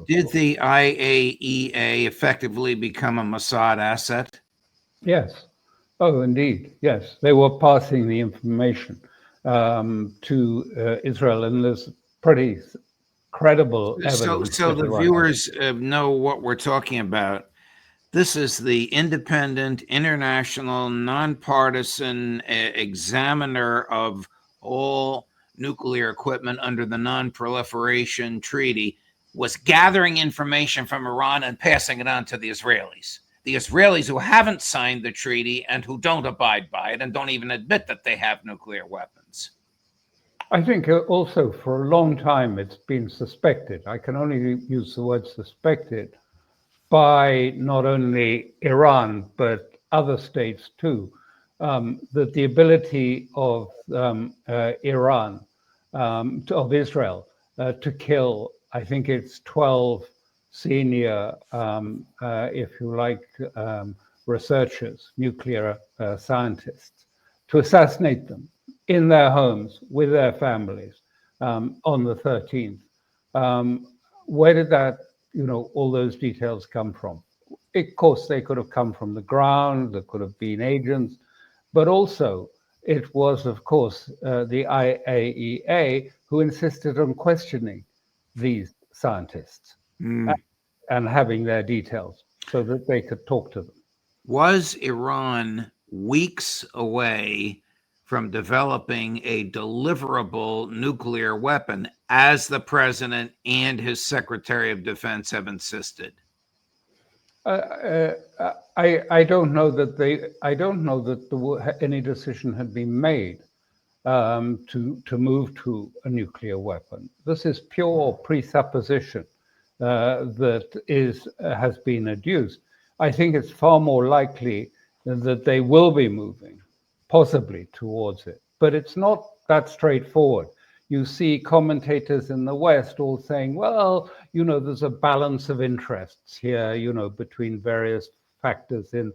Did the IAEA effectively become a Mossad asset? Yes. Oh, indeed. Yes. They were passing the information to Israel, and there's pretty credible evidence. So the viewers know what we're talking about. This is the independent, international, nonpartisan examiner of all nuclear equipment under the Non-Proliferation Treaty was gathering information from Iran and passing it on to the Israelis. The Israelis who haven't signed the treaty and who don't abide by it and don't even admit that they have nuclear weapons. I think also for a long time it's been suspected, I can only use the word suspected, by not only Iran, but other states too, that the ability of Iran, of Israel, to kill, I think it's 12 senior, if you like, researchers, nuclear scientists, to assassinate them in their homes with their families on the 13th. Where did that, all those details come from? Of course, they could have come from the ground, there could have been agents, but also it was, of course, the IAEA who insisted on questioning these scientists and having their details so that they could talk to them. Was Iran weeks away from developing a deliverable nuclear weapon, as the president and his Secretary of Defense have insisted? I don't know that any decision had been made to move to a nuclear weapon. This is pure presupposition that has been adduced. I think it's far more likely that they will be moving possibly towards it, but it's not that straightforward. You see commentators in the West all saying, well, there's a balance of interests here, between various factors in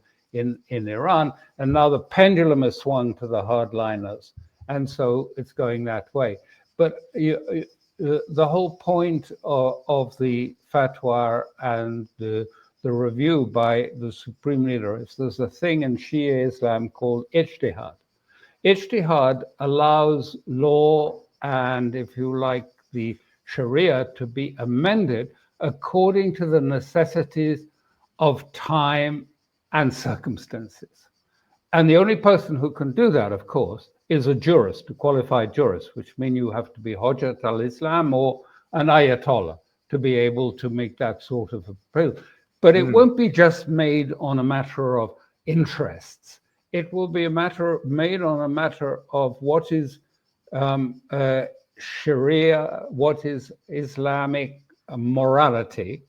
Iran, and now the pendulum has swung to the hardliners, and so it's going that way. But the whole point of the fatwa and the review by the supreme leader is there's a thing in Shia Islam called ijtihad. Ijtihad allows law and, if you like, the Sharia to be amended according to the necessities of time and circumstances. And the only person who can do that, of course, is a jurist, a qualified jurist, which means you have to be Hujjat al-Islam or an Ayatollah to be able to make that sort of appeal. But it won't be just made on a matter of interests. It will be made on a matter of what is Sharia, what is Islamic morality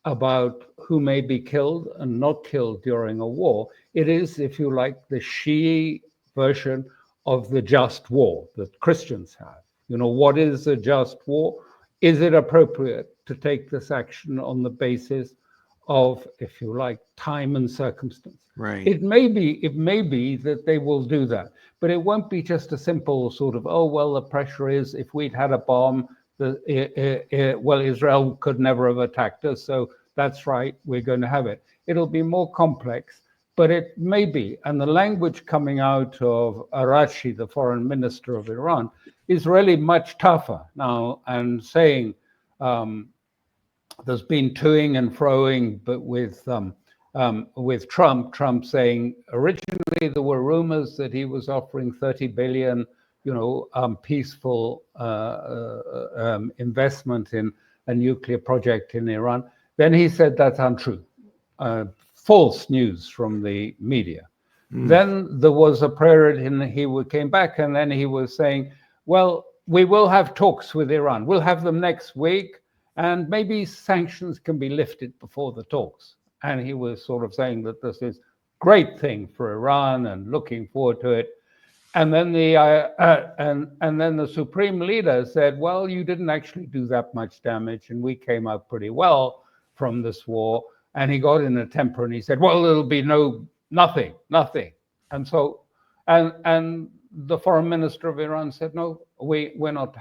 about who may be killed and not killed during a war. It is, if you like, the Shi'i version of the just war that Christians have. What is a just war? Is it appropriate to take this action on the basis of, if you like, time and circumstance? Right. It may be that they will do that, but it won't be just a simple sort of, oh, well, the pressure is if we'd had a bomb, well, Israel could never have attacked us, so that's right, we're going to have it. It'll be more complex, but it may be. And the language coming out of Araghchi, the foreign minister of Iran, is really much tougher now, and saying there's been toing and froing, but with Trump saying originally there were rumors that he was offering 30 billion, peaceful investment in a nuclear project in Iran. Then he said that's untrue, false news from the media. Then there was a prayer, and he came back, and then he was saying, well, we will have talks with Iran. We'll have them next week, and maybe sanctions can be lifted before the talks. And he was sort of saying that this is a great thing for Iran and looking forward to it. And then the supreme leader said, well, you didn't actually do that much damage, and we came out pretty well from this war. And he got in a temper and he said, well, there'll be nothing. And so, and the foreign minister of Iran said, no, we're not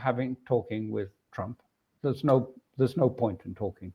talking with Trump. There's no There's no point in talking.